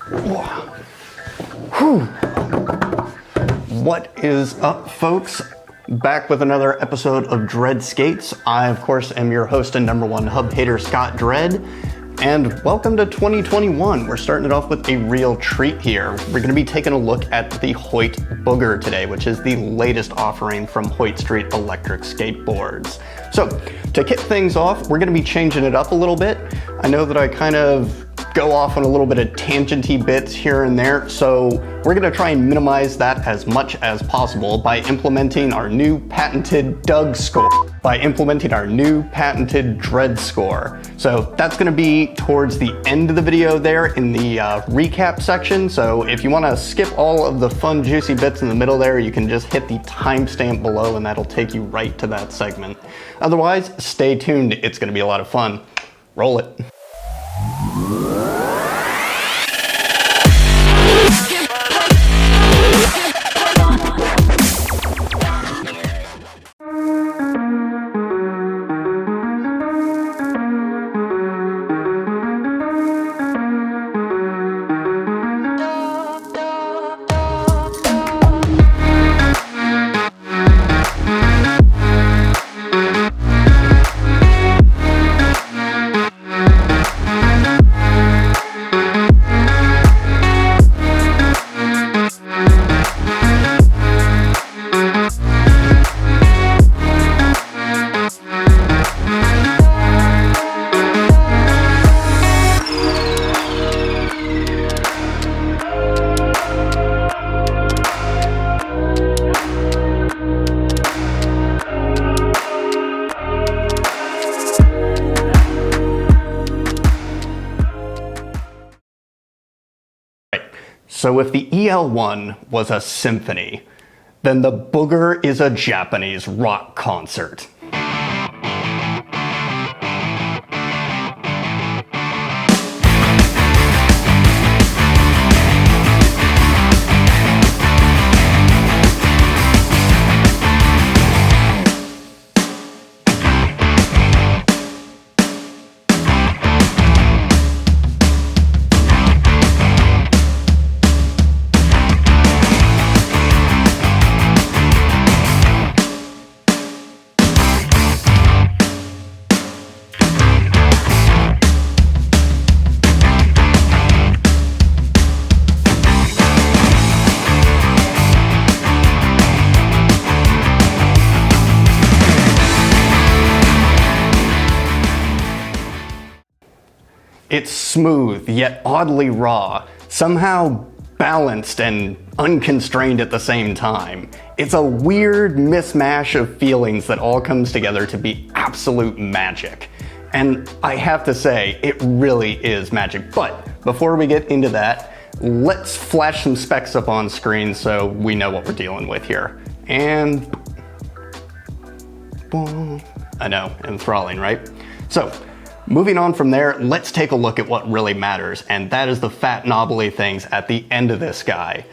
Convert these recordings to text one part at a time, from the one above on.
Whew. What is up, folks? Back with another episode of Dred Skates. I, of course, am your host and number one hub hater, Scott Dred. And welcome to 2021. We're starting it off with a real treat here. We're going to be taking a look at the Hoyt Booger today, which is the latest offering from Hoyt St Electric skateboards. So to kick things off, we're going to be changing it up a little bit. I know that I kind of go off on a little bit of tangenty bits here and there, so we're going to try and minimize that as much as possible by implementing our new patented Doug score, by implementing our new patented Dred score. So that's going to be towards the end of the video there in the recap section. So if you want to skip all of the fun juicy bits in the middle there, you can just hit the timestamp below and that'll take you right to that segment. Otherwise, stay tuned. It's going to be a lot of fun. Roll it. So if the EL1 was a symphony, then the Booger is a Japanese rock concert. It's smooth, yet oddly raw, somehow balanced and unconstrained at the same time. It's a weird mismatch of feelings that all comes together to be absolute magic. And I have to say, it really is magic. But before we get into that, let's flash some specs up on screen so we know what we're dealing with here. And I know, enthralling, right? So, moving on from there, let's take a look at what really matters, and that is the fat knobbly things at the end of this guy.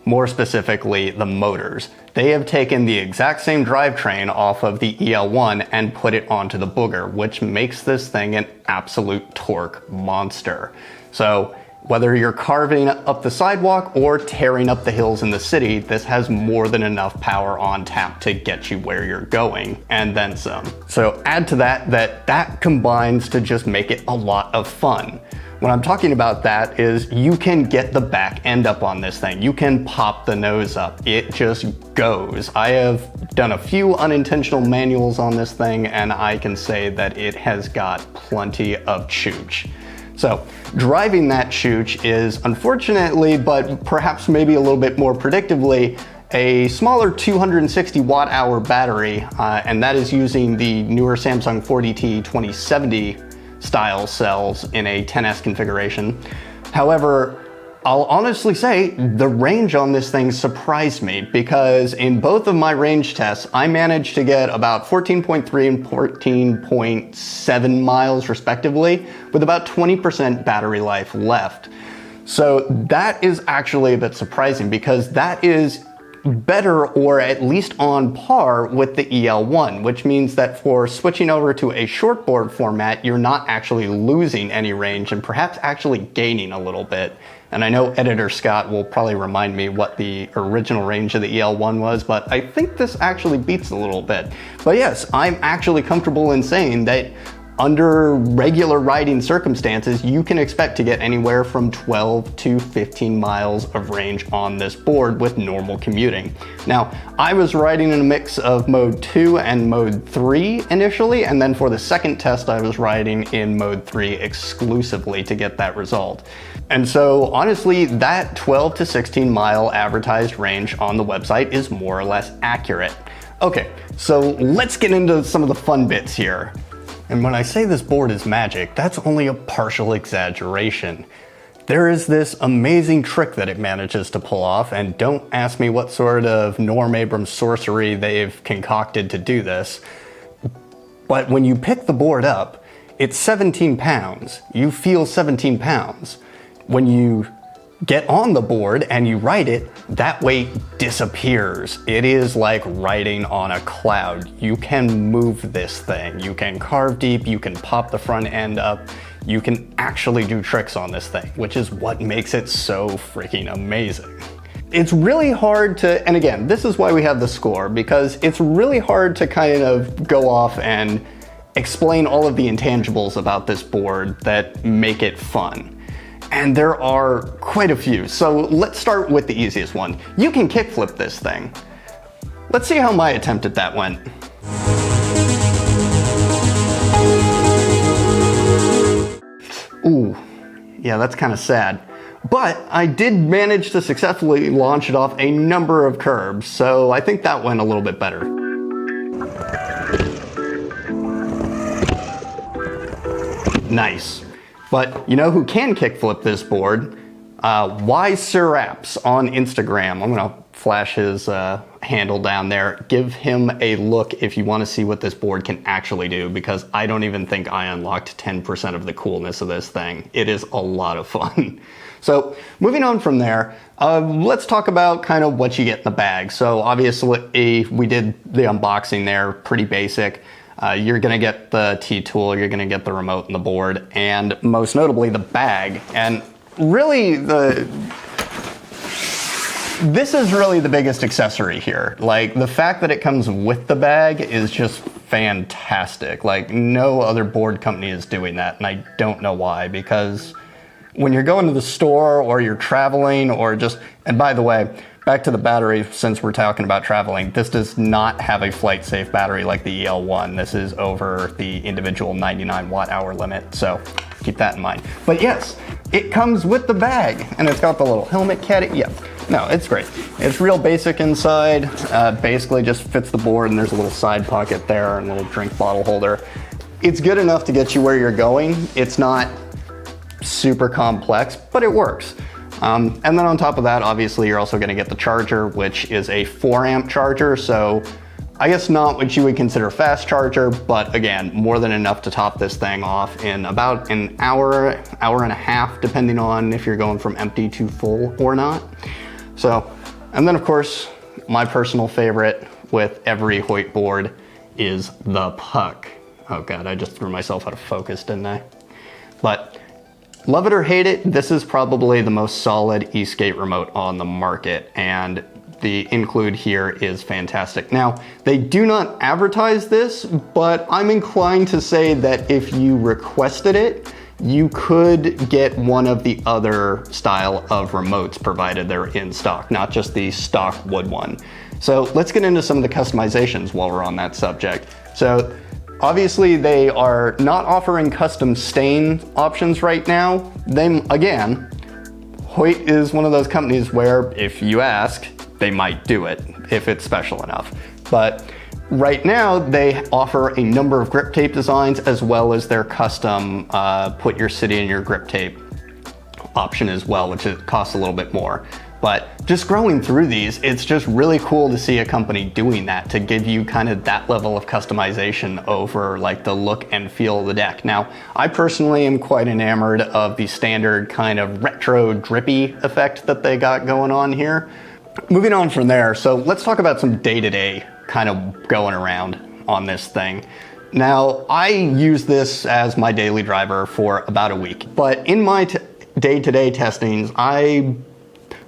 More specifically, the motors. They have taken the exact same drivetrain off of the EL1 and put it onto the Booger, which makes this thing an absolute torque monster. So whether you're carving up the sidewalk or tearing up the hills in the city, this has more than enough power on tap to get you where you're going, and then some. So add to that combines to just make it a lot of fun. What I'm talking about that is you can get the back end up on this thing. You can pop the nose up. It just goes. I have done a few unintentional manuals on this thing, and I can say that it has got plenty of chooch. So driving that chooch is, unfortunately, but perhaps maybe a little bit more predictably, a smaller 260 watt-hour battery, and that is using the newer Samsung 40T 2070 style cells in a 10S configuration. However, I'll honestly say the range on this thing surprised me, because in both of my range tests, I managed to get about 14.3 and 14.7 miles respectively, with about 20% battery life left. So that is actually a bit surprising, because that is better or at least on par with the EL1, which means that for switching over to a shortboard format, you're not actually losing any range and perhaps actually gaining a little bit. And I know editor Scott will probably remind me what the original range of the EL1 was, but I think this actually beats a little bit. But yes, I'm actually comfortable in saying that under regular riding circumstances, you can expect to get anywhere from 12 to 15 miles of range on this board with normal commuting. Now, I was riding in a mix of mode 2 and mode 3 initially, and then for the second test, I was riding in mode 3 exclusively to get that result. And so honestly, that 12 to 16 mile advertised range on the website is more or less accurate. Okay, so let's get into some of the fun bits here. And when I say this board is magic, that's only a partial exaggeration. There is this amazing trick that it manages to pull off, and don't ask me what sort of Norm Abrams sorcery they've concocted to do this. But when you pick the board up, it's 17 pounds. You feel 17 pounds. When you get on the board and you ride it, that weight disappears. It is like riding on a cloud. You can move this thing. You can carve deep, you can pop the front end up, you can actually do tricks on this thing, which is what makes it so freaking amazing. It's really hard to, and again, this is why we have the score, because it's really hard to kind of go off and explain all of the intangibles about this board that make it fun. And there are quite a few. So let's start with the easiest one. You can kickflip this thing. Let's see how my attempt at that went. Ooh, yeah, that's kind of sad. But I did manage to successfully launch it off a number of curbs, so I think that went a little bit better. Nice. But you know who can kickflip this board? Wise Sir Apps on Instagram. I'm gonna flash his handle down there. Give him a look if you wanna see what this board can actually do, because I don't even think I unlocked 10% of the coolness of this thing. It is a lot of fun. So moving on from there, let's talk about kind of what you get in the bag. So obviously we did the unboxing there, pretty basic. You're gonna get the T-tool, you're gonna get the remote and the board, and most notably the bag. And really this is really the biggest accessory here. Like, the fact that it comes with the bag is just fantastic. Like, no other board company is doing that, and I don't know why, because when you're going to the store or you're traveling or just, and by the way, back to the battery, since we're talking about traveling, this does not have a flight safe battery like the EL1. This is over the individual 99 watt hour limit, so keep that in mind. But yes, it comes with the bag, and it's got the little helmet caddy. Yeah, no, it's great. It's real basic inside, basically just fits the board, and there's a little side pocket there and a little drink bottle holder. It's good enough to get you where you're going. It's not super complex, but it works. And then on top of that, obviously, you're also gonna get the charger, which is a 4 amp charger. So I guess not what you would consider a fast charger, but again, more than enough to top this thing off in about an hour, hour and a half, depending on if you're going from empty to full or not. So, and then of course, my personal favorite with every Hoyt board is the puck. Oh God, I just threw myself out of focus, didn't I? But love it or hate it, this is probably the most solid e-skate remote on the market, and the include here is fantastic. Now, they do not advertise this, but I'm inclined to say that if you requested it, you could get one of the other style of remotes provided they're in stock, not just the stock wood one. So let's get into some of the customizations while we're on that subject. So obviously they are not offering custom stain options right now. Again, Hoyt is one of those companies where if you ask, they might do it if it's special enough. But right now they offer a number of grip tape designs as well as their custom put your city in your grip tape option as well, which costs a little bit more. But just scrolling through these, it's just really cool to see a company doing that to give you kind of that level of customization over like the look and feel of the deck. Now, I personally am quite enamored of the standard kind of retro drippy effect that they got going on here. moving on from there, so let's talk about some day-to-day kind of going around on this thing. Now, I use this as my daily driver for about a week, but in my day-to-day testings, I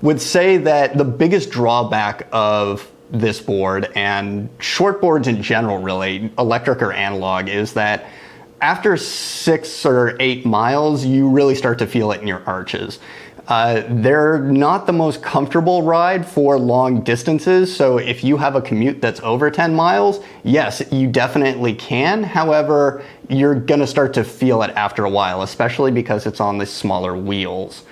would say that the biggest drawback of this board and shortboards in general, really, electric or analog, is that after 6 or 8 miles, you really start to feel it in your arches. They're not the most comfortable ride for long distances, so if you have a commute that's over 10 miles, yes, you definitely can. However, you're gonna start to feel it after a while, especially because it's on the smaller wheels.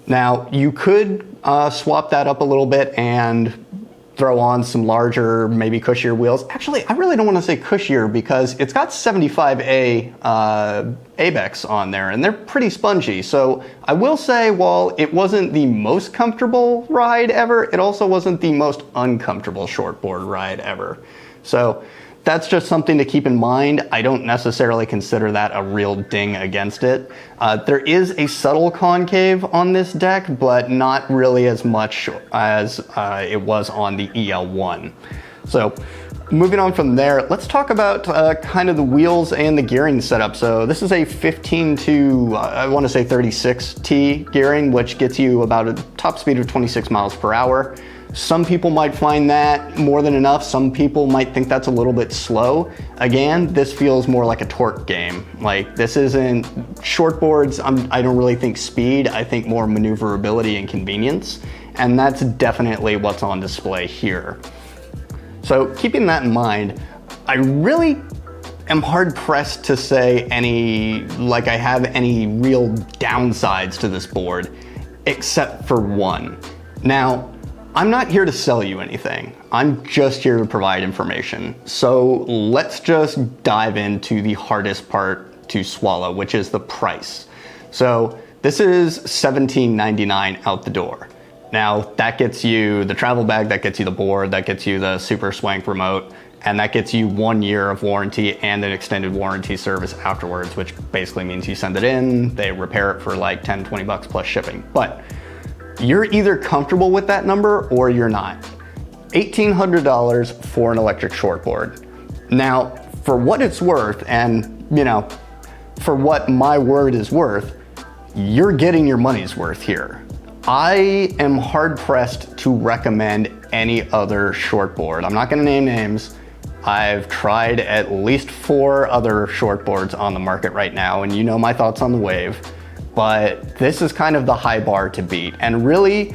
Now, you could swap that up a little bit and throw on some larger, maybe cushier wheels. Actually, I really don't want to say cushier because it's got 75A ABEX on there and they're pretty spongy. So I will say, while it wasn't the most comfortable ride ever, it also wasn't the most uncomfortable shortboard ride ever. So that's just something to keep in mind. I don't necessarily consider that a real ding against it. There is a subtle concave on this deck, but not really as much as it was on the EL1. So moving on from there, let's talk about kind of the wheels and the gearing setup. So this is a 15 to, I want to say 36T gearing, which gets you about a top speed of 26 miles per hour. Some people might find that more than enough. Some people might think that's a little bit slow. Again, this feels more like a torque game. Like, this isn't shortboards. I don't really think speed. I think more maneuverability and convenience. And that's definitely what's on display here. So keeping that in mind, I really am hard pressed to say I have any real downsides to this board, except for one. Now, I'm not here to sell you anything. I'm just here to provide information. So let's just dive into the hardest part to swallow, which is the price. So this is $17.99 out the door. Now that gets you the travel bag, that gets you the board, that gets you the super swank remote, and that gets you 1 year of warranty and an extended warranty service afterwards, which basically means you send it in, they repair it for like 10, 20 bucks plus shipping. But you're either comfortable with that number or you're not. $1,800 for an electric shortboard. Now, for what it's worth, and for what my word is worth, you're getting your money's worth here. I am hard pressed to recommend any other shortboard. I'm not gonna name names. I've tried at least 4 other shortboards on the market right now, and you know my thoughts on the Wave. But this is kind of the high bar to beat. And really,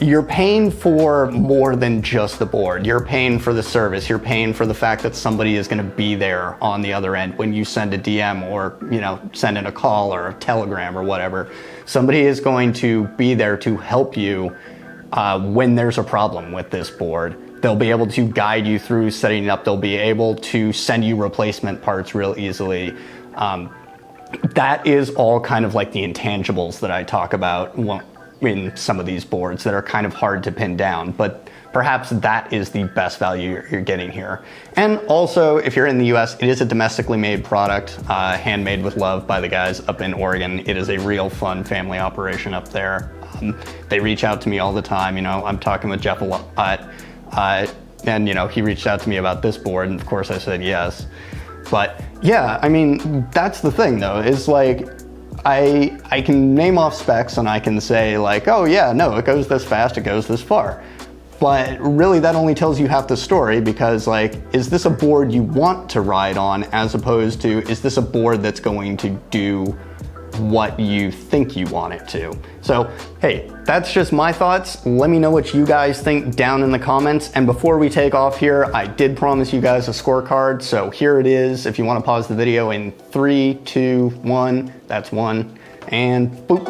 you're paying for more than just the board. You're paying for the service. You're paying for the fact that somebody is gonna be there on the other end when you send a DM or send in a call or a telegram or whatever. Somebody is going to be there to help you when there's a problem with this board. They'll be able to guide you through setting it up. They'll be able to send you replacement parts real easily. That is all kind of like the intangibles that I talk about in some of these boards that are kind of hard to pin down, but perhaps that is the best value you're getting here. And also, if you're in the US, it is a domestically made product, handmade with love by the guys up in Oregon. It is a real fun family operation up there. They reach out to me all the time. I'm talking with Jeff a lot, and he reached out to me about this board, and of course I said yes. But yeah, I mean, that's the thing though, is like, I can name off specs and I can say like, oh yeah, no, it goes this fast, it goes this far. But really that only tells you half the story, because like, is this a board you want to ride on, as opposed to, is this a board that's going to do what you think you want it to? So hey, that's just my thoughts. Let me know what you guys think down in the comments. And before we take off here, I did promise you guys a scorecard, so here it is. If you want to pause the video in 3, 2, 1, that's 1, and boop.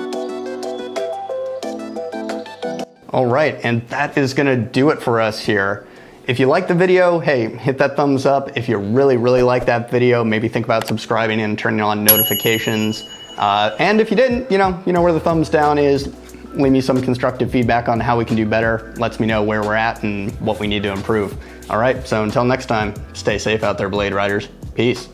All right, and that is gonna do it for us here. If you like the video, hey, hit that thumbs up. If you really, really like that video, maybe think about subscribing and turning on notifications. And if you didn't, you know where the thumbs down is. Leave me some constructive feedback on how we can do better. Lets me know where we're at and what we need to improve. All right, so until next time, stay safe out there, Blade Riders. Peace.